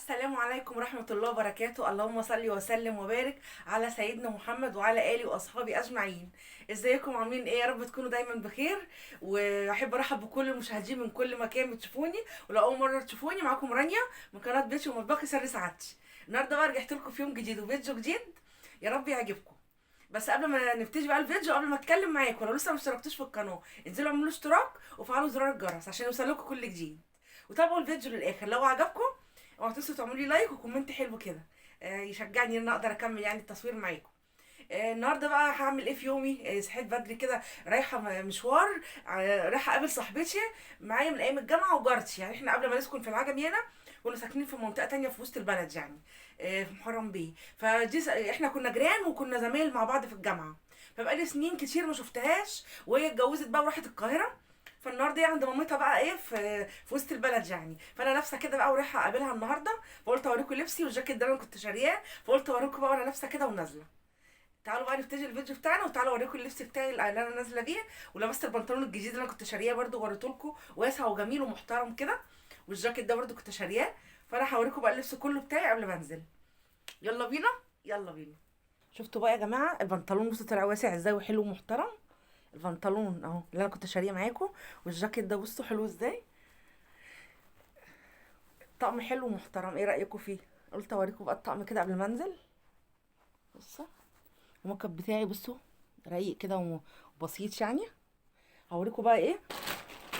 السلام عليكم ورحمة الله وبركاته. اللهم صل وسلم وبارك على سيدنا محمد وعلى آله وأصحابه أجمعين. ازيكم عاملين ايه؟ يا رب تكونوا دايما بخير. وأحب أرحب بكل المشاهدين من كل مكان بتشوفوني، ولو أول مرة تشوفوني معاكم رانيا من قناة بيتي ومطبخي سر سعادتي. النهارده بقى رجعت لكم في يوم جديد وفيديو جديد، يا رب يعجبكم. بس قبل ما نبتدي بقى الفيديو، قبل ما اتكلم معاكم، لو لسه ما اشتركتوش في القناه انزلوا اعملوا اشتراك وفعلوا زرار الجرس عشان يوصلكم كل جديد، وتابعوا الفيديو للاخر. لو عجبكم اوعوا تنسوا تعملوا لي لايك وكومنت حلو كده، يشجعني ان انا اقدر اكمل يعني التصوير معاكم. النهارده بقى هعمل ايه في يومي؟ صحيت بدري كده، رايحه مشوار، رايحه اقابل صاحبتي معايا من ايام الجامعه وجارتي. يعني احنا قبل ما نسكن في العجمي هنا كنا ساكنين في منطقه تانية في وسط البلد، يعني في محرم بيه. احنا كنا جيران وكنا زمايل مع بعض في الجامعه. فبقالي سنين كتير ما شفتهاش، وهي اتجوزت بقى وراحت القاهره. فالنهارده هي عند مامتها بقى ايه في وسط البلد يعني. فانا لابسه كده بقى ورايحه اقابلها النهارده، فقلت اوريكم لبسي والجاكيت ده انا كنت شارياه، فقلت اوريكم بقى وانا لابسه كده ونازله. تعالوا بقى نبتدي الفيديو بتاعنا، وتعالوا اوريكم اللبس بتاعي اللي انا نازله بيه. ولبست البنطلون الجديد اللي انا كنت شارياه برده وريته لكم، واسع وجميل ومحترم كده. والجاكيت ده برده كنت شارياه. فانا هوريكم بقى اللبس كله بتاعي قبل ما انزل. يلا بينا، يلا بينا. شفتوا بقى يا جماعه البنطلون؟ بصوا طلع واسع ازاي وحلو ومحترم. البنطلون اهو اللي انا كنت شاريه معاكم، والجاكيت ده بصوا حلو ازاي. طقم حلو ومحترم، ايه رايكم فيه؟ قلت اوريكم بقى الطقم كده قبل ما انزل. بصوا الميك اب بتاعي، بصوا رقيق كده وبسيط يعني. هوريكم بقى ايه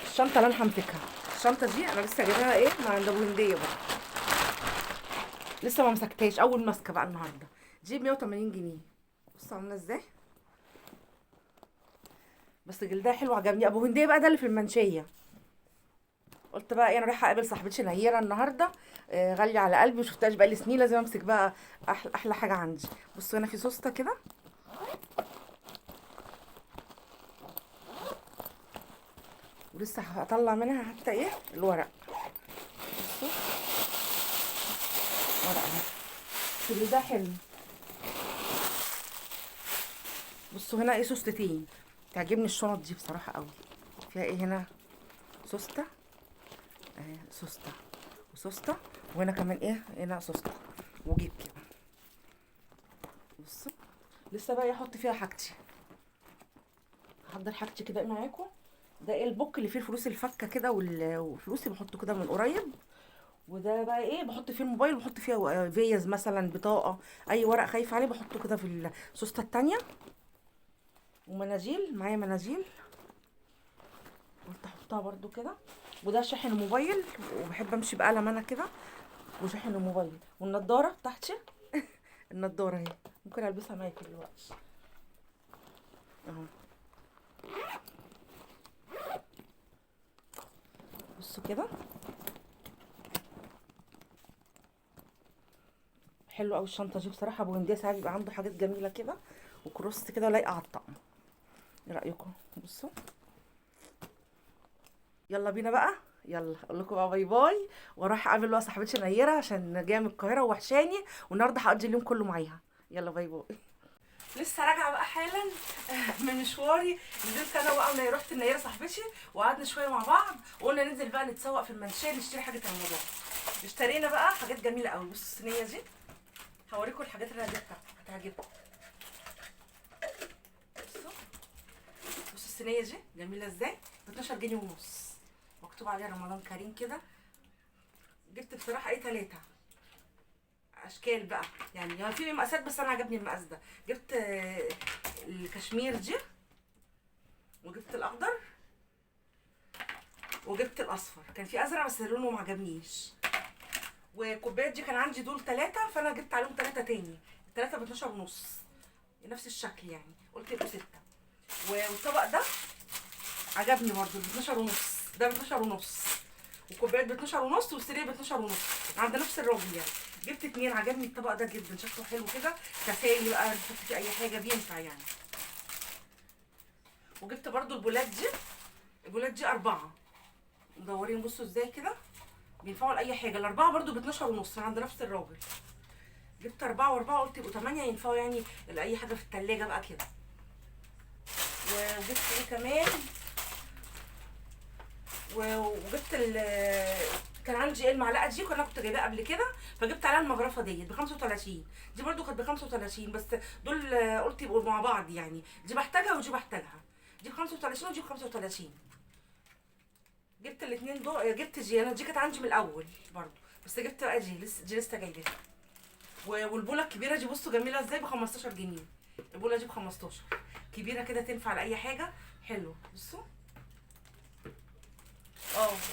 الشنطه اللي انا همسكها. الشنطه دي انا لسه جايباها ايه من عند ابو هنديه بقى، لسه ما مسكتهاش، اول ماسكه بقى النهارده. دي ب 180 جنيه. بصوا عامله ازاي، بس جلدها حلو عجبني. ابو هنديه بقى ده اللي في المنشيه. قلت بقى ايه، انا رايحه اقابل صاحبتي نيره النهارده، غاليه على قلبي وشفتهاش بقالي سنين، لازم امسك بقى احلى حاجه عندي. بصوا هنا في سوسته كده، ولسه هطلع منها حتى ايه الورق. بصوا ورق اهو، كل ده حلو. بصوا هنا ايه سوستتين، تعجبني الشنط دي بصراحه قوي. فيها ايه هنا؟ سوسته اهي، سوسته وسوسته، وهنا كمان ايه، هنا سوسته وجيب كده. بصوا لسه بقى احط فيها حاجتي، هحضر حاجتي كده معاكم. ده ايه البوك اللي فيه الفلوس الفكه كده وفلوسي بحطه كده من قريب. وده بقى ايه، بحط فيه الموبايل، بحط فيه فيز مثلا، بطاقه، اي ورق خايف عليه بحطه كده في السوسته التانية. ومناديل، معايا مناديل قلت احطها برده كده. وده شاحن الموبايل، وبحب امشي بقلم انا كده، وشاحن الموبايل. والنضاره بتاعتي النضاره اهي، ممكن البسها معاكي دلوقتي اهو. بصوا كده حلو قوي الشنطه دي بصراحه. ابو هنديه ساعات بيبقى عنده حاجات جميله كده وكروس كده لايقه على الطقم. ايه رايكم؟ بصوا يلا بينا بقى، يلا اقول لكم بقى باي باي، واروح اقابل بقى صاحبتي نيره عشان جايه من القاهره ووحشاني، والنهارده هقضي اليوم كله معاها. يلا باي باي. لسه راجعه بقى حالا من مشواري. نزلت انا بقى رحت النيره صاحبتي، وقعدنا شويه مع بعض، وقلنا ننزل بقى نتسوق في المنشيه نشتري حاجه رمضان. اشترينا بقى حاجات جميله قوي. بصوا الصينيه دي، هوريكم الحاجات اللي هتعجبكم. بصوا الصينيه دي جميله ازاي، ب 12 جنيه ونص، مكتوب عليها رمضان كريم كده. جبت بصراحه ايه 3 اشكال بقى، يعني في مقاسات بس انا عجبني المقاس ده. جبت الكشمير دي، وجبت الاخضر، وجبت الاصفر. كان في ازرق بس لونه ما عجبنيش. والكوبايات دي كان عندي دول 3، فانا جبت عليهم 3 تاني. ال3 ب 12 ونص، نفس الشكل يعني، قلت يبقوا 6. والطبق ده عجبني برده ب 12 ونص، ده ب 12 ونص، والكوبايات ب 12 ونص، والسرير ب 12 ونص عند نفس الراجل يعني. جبت 2، عجبني الطبق ده جدا، شكله حلو كده، تسالي بقى نحط فيه اي حاجه بينفع يعني. وجبت برده البولات دي، البولات دي 4 مدورين، بصوا ازاي كده، بينفعوا لاي حاجه. ال4 برده ب 12 ونص عند نفس الراجل. جبت 4 و4، قلت يبقوا 8 ينفعوا يعني لاي حاجه في التلاجة بقى كده. وجبت ايه كمان، وجبت كان عندي المعلقه دي انا كنت جايباها قبل كده، فجبت عليها المجرفه ديت ب 35. دي برده كانت ب 35، بس دول قلت يبقوا مع بعض يعني، دي بحتاجها ودي بحتاجها. دي ب 35 ودي ب 35. جبت الاثنين دول. جبت دي، انا دي كانت عندي من الاول برده، بس جبت بقى دي لسه جايباها. والبوله الكبيره دي بصوا جميله ازاي، ب 15 جنيه. البوله دي ب 15، كبيره كده تنفع لاي حاجه. حلو بصوا.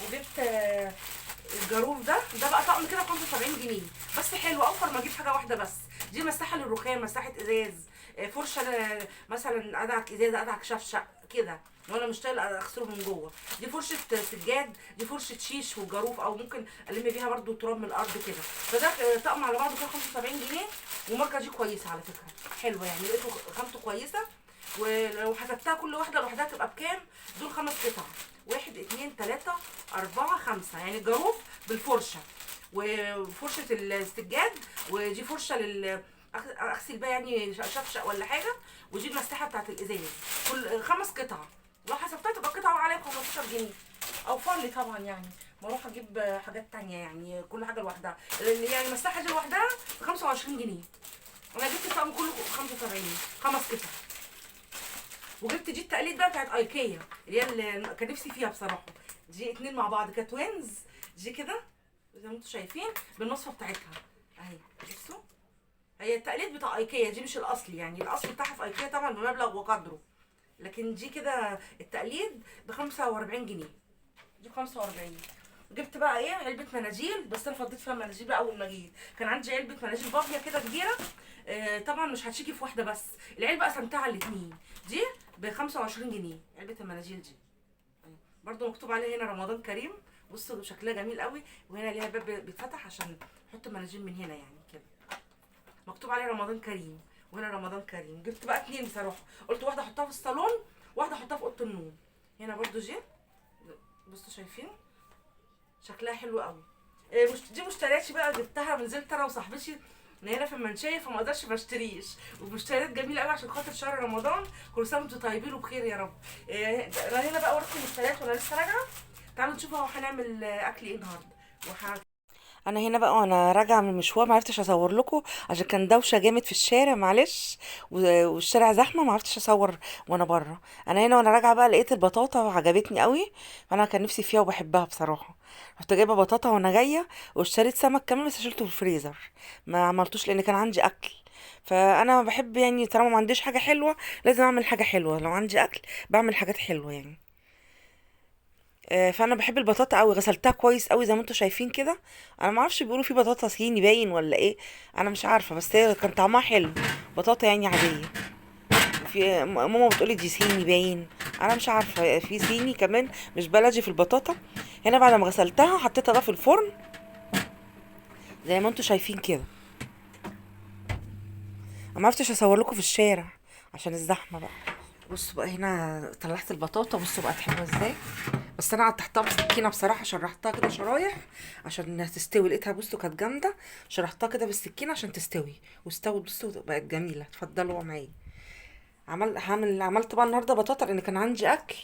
وجبت الجاروف ده بقى طقم كده ب 75 جنيه، بس حلو، اوفر ما اجيب حاجه واحده بس. دي مساحه للرخام، مساحه ازاز، فرشه مثلا ادعك ازاز، ادعك شفشق كده وانا مش طايقه اغسله من جوه. دي فرشه سجاد، دي فرشه شيش والجاروف، او ممكن الم بيها برده تراب من الارض كده. فده طقم على بعضه كده 75 جنيه. وماركه دي كويسه على فكره، حلوه يعني، لقيته خامته كويسه. ولو حسبتها كل واحده لوحدها تبقى بكام؟ دول 5 قطع، 1 2 3 4 5، يعني الجاروف بالفرشه، وفرشه السجاد، ودي فرشه اغسل بيها يعني شفشق ولا حاجه، ودي المساحه بتاعت الازاز. كل 5 قطع، لو حسبتها تبقى قطعه عليها ب 15 جنيه. اوفر لي طبعا يعني، بروح اجيب حاجات تانية يعني، كل حاجه لوحدها. يعني المساحه دي لوحدها ب 25 جنيه. انا جبت الطقم كله 75، 5 قطع. وجبت دي التقليد بقى بتاعت ايكيا، اللي كان نفسي فيها بصراحه. دي 2 مع بعض كتوينز، دي كده زي ما انتم شايفين بالنصفه بتاعتها اهي. بصوا، هي التقليد بتاع ايكيا، دي مش الاصلي يعني، الاصل بتاعها في ايكيا طبعا بمبلغ وقدره، لكن دي كده التقليد ب 45 جنيه. دي ب 45. جبت بقى ايه، علبه مناديل، بس انا فضيت فيها مناديل بقى اول ما جيت. كان عندي علبه مناديل بافيه كده كبيره، طبعا مش هتشيكي في واحده بس، العلبه قسمتها على الاثنين. دي ب 25 جنيه علبه المناديل دي. برضو مكتوب عليها هنا رمضان كريم، بصوا شكلها جميل قوي، وهنا ليها باب بيتفتح عشان نحط المناديل من هنا يعني كده، مكتوب عليها رمضان كريم، وهنا رمضان كريم. جبت بقى 2 بصراحه، قلت واحده احطها في الصالون، واحده احطها في اوضه النوم. هنا برضو جي، بصوا شايفين شكلها حلو قوي. دي مشترياتي بقى، جبتها، نزلت انا وصاحبتي من هنا في المنشيه، فما اقدرش ما اشتريش. ومشتريات جميله قوي عشان خاطر شهر رمضان، كل سنه وانتم طيبين وبخير يا رب. انا هنا بقى ورقه المشتريات وانا لسه راجعه. تعالوا نشوف هو هنعمل اكل ايه النهارده. انا هنا بقى وانا راجعه من المشوار، ما عرفتش اصور لكم عشان كان دوشه جامد في الشارع، معلش. والشارع زحمه، ما عرفتش اصور وانا بره. انا هنا وانا راجعه بقى لقيت البطاطا وعجبتني قوي، فانا كان نفسي فيها وبحبها بصراحه. رحت جايبه بطاطا وانا جايه، واشتريت سمك كمان بس شلته في الفريزر، ما عملتوش لان كان عندي اكل. فانا بحب يعني طالما ما عنديش حاجه حلوه لازم اعمل حاجه حلوه، لو عندي اكل بعمل حاجات حلوه يعني. فانا بحب البطاطا قوي، غسلتها كويس قوي زي ما انتم شايفين كده. انا ما اعرفش بيقولوا في بطاطا صيني باين ولا ايه، انا مش عارفه، بس هي كان طعمها حلو. بطاطا يعني عاديه. في ماما بتقولي دي صيني باين، انا مش عارفه في صيني كمان مش بلدي في البطاطا. هنا بعد ما غسلتها حطيتها بقى في الفرن زي ما انتم شايفين كده. انا ما عرفتش اصور لكم في الشارع عشان الزحمه بقى. بصوا بقى هنا طلعت البطاطا، بصوا بقت حلوه ازاي. بس انا قطعتها بسكينه بصراحه، شرحتها كده شرايح عشان تستوي، لقيتها بصوا كانت جامده، شرحتها كده بالسكينه عشان تستوي، واستوت بصوا بقت جميله. اتفضلوا معايا. عملت بقى النهارده بطاطا لان كان عندي اكل.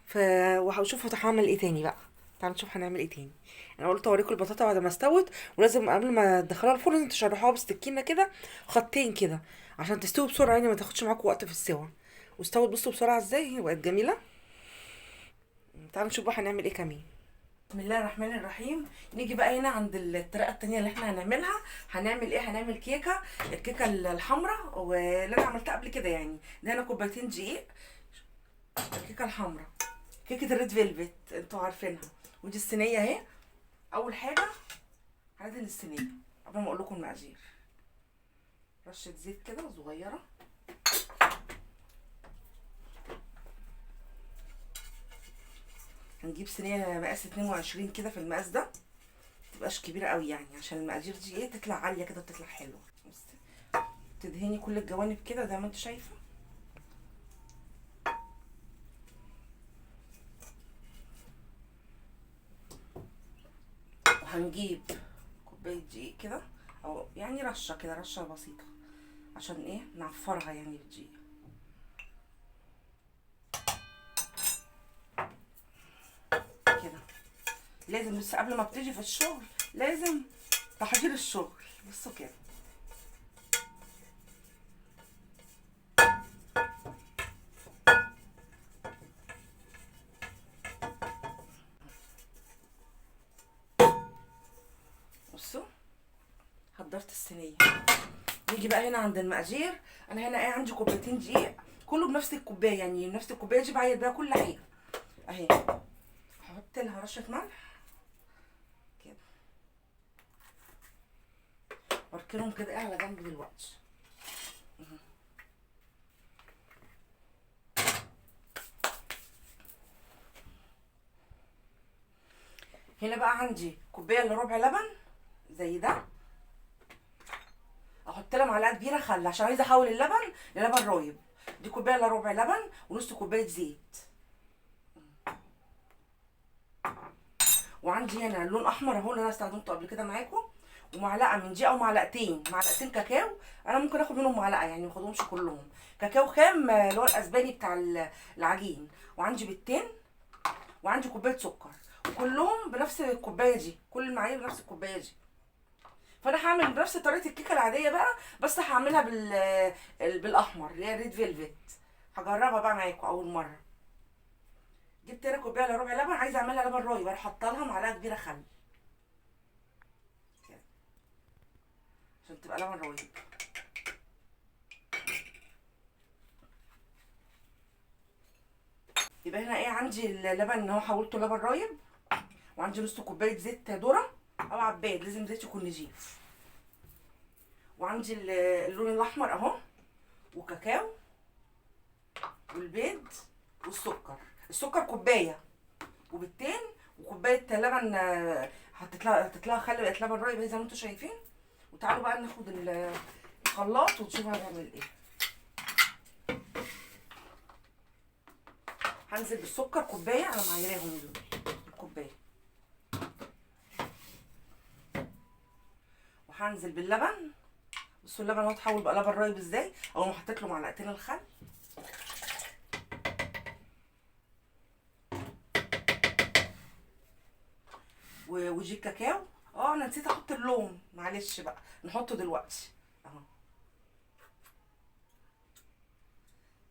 ف وهشوف هعمل ايه تاني بقى. تعالوا نشوف هنعمل ايه تاني. انا قلت اوريكم البطاطا بعد ما استوت، ولازم قبل ما تدخلوها الفرن لازم تشرحوها بالسكينه كده خطين كده عشان تستوي بسرعه، يعني ما تاخدش معاكم وقت في السوا. واستوت بصوا بسرعه ازاي، بقت جميله. تعالوا نشوف بقى هنعمل ايه كمان. بسم الله الرحمن الرحيم. نيجي بقى هنا عند الطريقه التانية اللي احنا هنعملها. هنعمل ايه؟ هنعمل كيكه، الكيكه الحمراء واللي انا عملتها قبل كده يعني. ده هنا كوبايتين دقيق، الكيكه الحمراء، كيكه الريد فيلفت انتوا عارفينها. ودي الصينيه اهي. اول حاجه هنزل الصينيه قبل ما اقول لكم المقادير. رشه زيت كده صغيره، هنجيب صينيه مقاس 22 كده، في المقاس ده متبقاش كبيره قوي يعني، عشان المقادير دي ايه تطلع عاليه كده وتطلع حلوه. تدهني كل الجوانب كده زي ما انت شايفه. وهنجيب كوبايه دقيق كده، او يعني رشه كده، رشه بسيطه عشان ايه نعفرها يعني بالدقيق كده. لازم بس قبل ما بتيجي في الشغل لازم تحضير الشغل. بصوا كده. بصوا حضرت الصينيه. نيجي بقى هنا عند المقادير. انا هنا عندي كوبايتين دقيق، كله بنفس الكوبايه، يعني نفس الكوبايه دي بعير بيها كل حاجه اهي. هحط لها رشه ملح كده واركنهم كده على جنب دلوقتي. هنا بقى عندي كوبايه الا ربع لبن زي ده، احط لها معلقه كبيره خل عشان عايزه احول اللبن للبن رايب. دي كوبايه الا ربع لبن ونص كوبايه زيت. وعندي هنا لون احمر اهو اللي انا استخدمته قبل كده معاكم، ومعلقه من دي او معلقتين كاكاو. انا ممكن اخد منهم معلقه يعني ما اخدهمش كلهم. كاكاو خام اللي هو الاسباني بتاع العجين. وعندي بيضتين، وعندي كوبايه سكر، وكلهم بنفس الكوبايه دي، كل المعايير بنفس الكوبايه دي. فانا هعمل بنفس طريقه الكيكه العاديه بقى، بس هعملها بالاحمر اللي هي ريد فيلفت. هجربها بقى معاكم اول مره. جبت هنا كوبايه الا ربع لبن، عايزه اعملها لبن رايب، اروح حاطه لها معلقه كبيره خل كده عشان تبقى لبن رايب. يبقى هنا عندي اللبن ان هو حولته لبن رايب، وعندي نص كوبايه زيت ذره او عباد، لازم زيت يكون نضيف. وعندي اللون الاحمر اهو، وكاكاو، والبيض، والسكر. السكر كوبايه، وبيضتين، وكوبايه لبن حطيت لها خل، بقت لبن رايب زي ما انتم شايفين. وتعالوا بقى ناخد الخلاط ونشوف هنعمل ايه. هنزل بالسكر كوبايه، انا معايراهم دول الكوبايه، وهنزل باللبن. بصوا اللبن اهو اتحول بقى لبن رايب ازاي، اول ما حطيت له معلقتين الخل. ودي الكاكاو. انا نسيت احط اللون، معلش بقى نحطه دلوقتي اهو.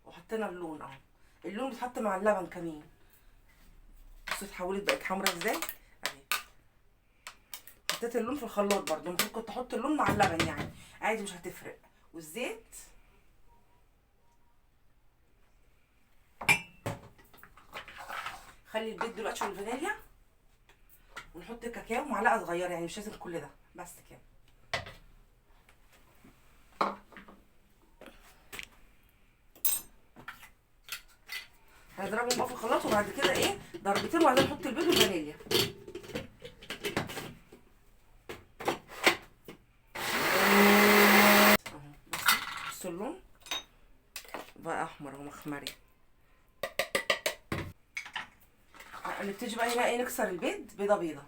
وحطينا اللون اهو، اللون بيتحط مع اللبن كمان. بصوا اتحولت بقت حمرا ازاي اهي. حطيت اللون في الخلاط برده، ممكن كنت احط اللون مع اللبن يعني عادي مش هتفرق. والزيت خلي البيض دلوقتي والفانيليا، ونحط كاكاو معلقه صغيره يعني مش لازم كل ده، بس كده. هنضربهم بقى في الخلاط، وبعد كده ضربتين، وبعدين نحط البيض والفانيليا. اهو بصوا اللون بقى احمر ومخمري. نبتدي بقى هنا نكسر البيض بيضه بيضه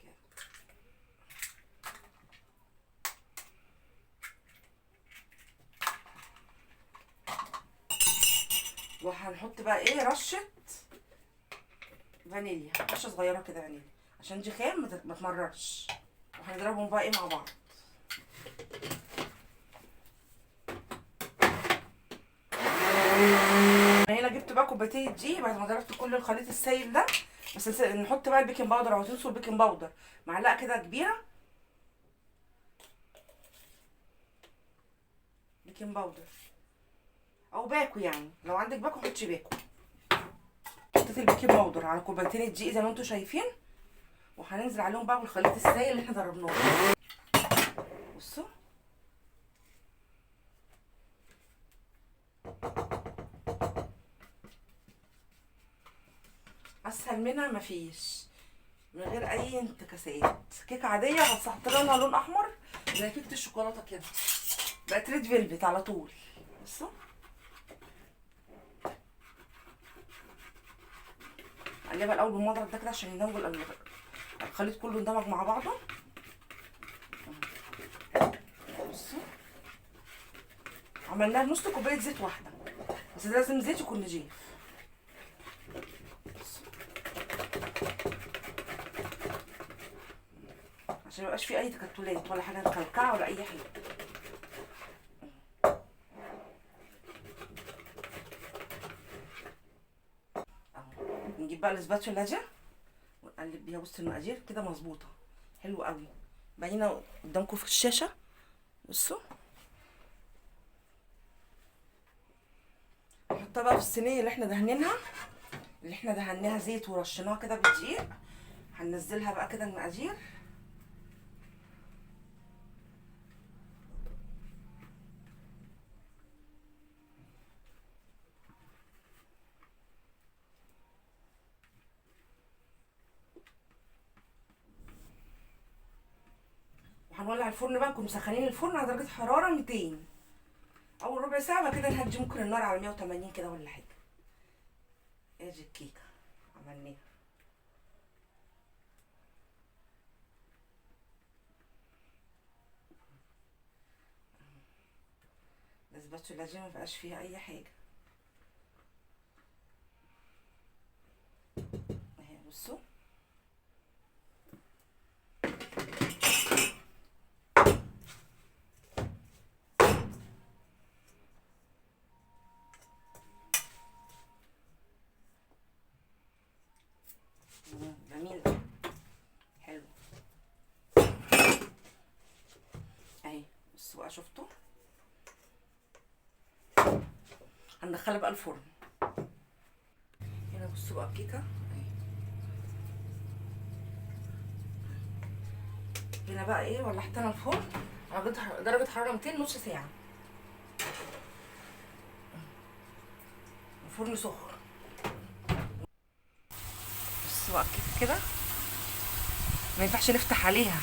كده. وهنحط بقى رشه فانيليا، رشه صغيره كده فانيليا عشان دي خام ما تمررش. وهنضربهم بقى مع بعض. انا هنا جبت بقى كوبايتين دي بعد ما ضربت كل الخليط السايل ده. بس نحط بقى البيكنج باودر، او تنسوا البيكنج باودر، معلقه كده كبيره بيكنج باودر او باكو، يعني لو عندك باكو حطي باكو. حطيت البيكنج باودر على كوبايتين الدقيق زي ما انتم شايفين، وهننزل عليهم بقى بالخليط السايل اللي احنا ضربناه. بصوا اسهل منها مفيش، من غير اي انتكاسات. كيكه عاديه بس هحط لها لون احمر زي كيكه الشوكولاته كده، بقت ريد فيلفت على طول. بصوا اقلبها الاول بالمضرب ده كده عشان يندمج الخليط كله يندمج مع بعضه. بصوا عملناها بنص كوبايه زيت واحده، بس لازم زيت يكون نضيف. عشان ميبقاش فيه اي تكتلات ولا حاجه مكلكعه ولا اي حاجه. اهو نجيب بقى الاسباتشولا دي ونقلب بيها وسط المقادير كده مظبوطه، حلو قوي. باينه قدامكم في الشاشه، بصوا. نحطها بقى في الصينيه اللي احنا دهنينها، اللي احنا دهناها زيت ورشيناها كده بدقيق. هننزلها بقى كده المقادير. وهنولع الفرن بقى، نكون مسخنين الفرن على درجه حراره 200. اول ربع ساعه بقى كده نهدي ممكن النار على 180 كده ولا حاجه. ادي الكيكه عملناها. الاسباتشولا دي مبقاش فيها اي حاجه اهي، بصوا. جميل ده، حلو اهي. بصوا بقى، شفتوا؟ هندخلها بقى الفرن. هنا بصوا بقى الكيكه اهي. هنا بقى ايه، ولعت انا الفرن على درجه حراره 200 نص ساعه. الفرن سخن. بصوا بقى الكيكه كده، ما ينفعش نفتح عليها،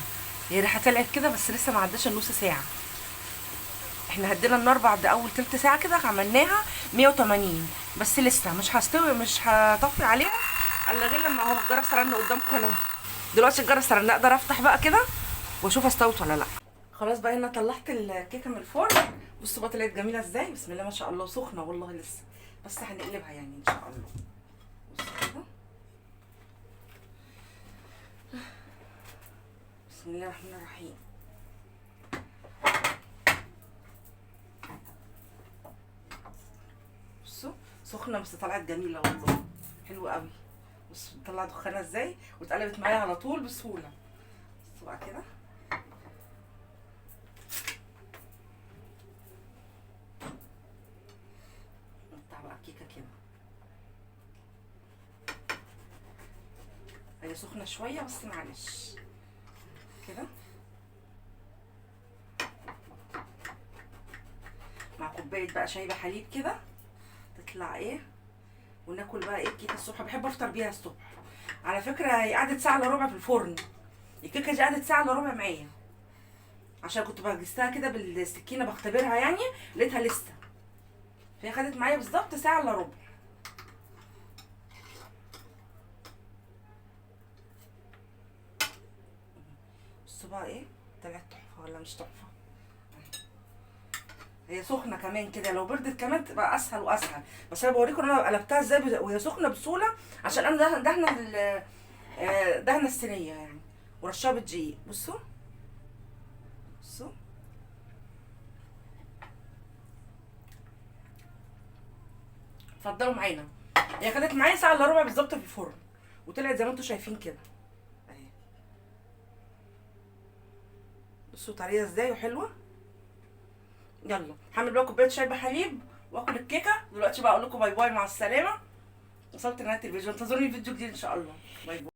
هي ريحه طلعت كده بس لسه ما عداش النص ساعه. احنا هدينا النار بعد اول تلت ساعه كده، عملناها 180 بس لسه مش هستوي، مش هطفي عليها الا غير لما هو الجرس رن قدامكم. انا دلوقتي الجرس رن، اقدر افتح بقى كده واشوف استوت ولا لا. خلاص بقى هنا طلعت الكيكه من الفرن. بصوا بقى طلعت جميله ازاي، بسم الله ما شاء الله، سخنه والله لسه، بس هنقلبها يعني ان شاء الله. بصوا كده، بسم الله الرحمن الرحيم. بصوا سخنه بس طلعت جميله والله، حلوه قوي. بصوا بتطلع دخانه ازاي، واتقلبت معايا على طول بسهوله. بصوا بقى كده، نقطع بقى الكيكه كده. هي سخنه شويه بس معلش كده، مع كوبايه بقى شاي بحليب كده تطلع ايه. وناكل بقى ايه الكيكه الصبح، بحب افطر بيها الصبح. على فكره هي قعدت ساعه الا ربع في الفرن، الكيكه دي قعدت ساعه الا ربع معايا، عشان كنت بجستها كده بالسكينه بختبرها يعني، لقيتها لسه، فهي خدت معايا بالظبط ساعه الا ربع. بصوا بقى ايه، طلعت تحفه ولا مش تحفه؟ هي سخنه كمان كده، لو بردت كمان تبقى اسهل واسهل، بس انا بوريكم انا قلبتها ازاي وهي سخنه بسهوله، عشان انا دهنه الصينيه يعني، ورشها بالدقيق. بصوا بصوا، اتفضلوا معانا. هي خدت معايا ساعه الا ربع بالظبط في الفرن، وطلعت زي ما انتم شايفين كده اهي. بصوا طريه ازاي وحلوه. يلا هعمل بقى كوبايه شاي بحليب واكل الكيكه دلوقتي بقى. اقول لكم باي باي، مع السلامه. وصلت لنهايه الفيديو، انتظروني في فيديو جديد ان شاء الله. باي باي.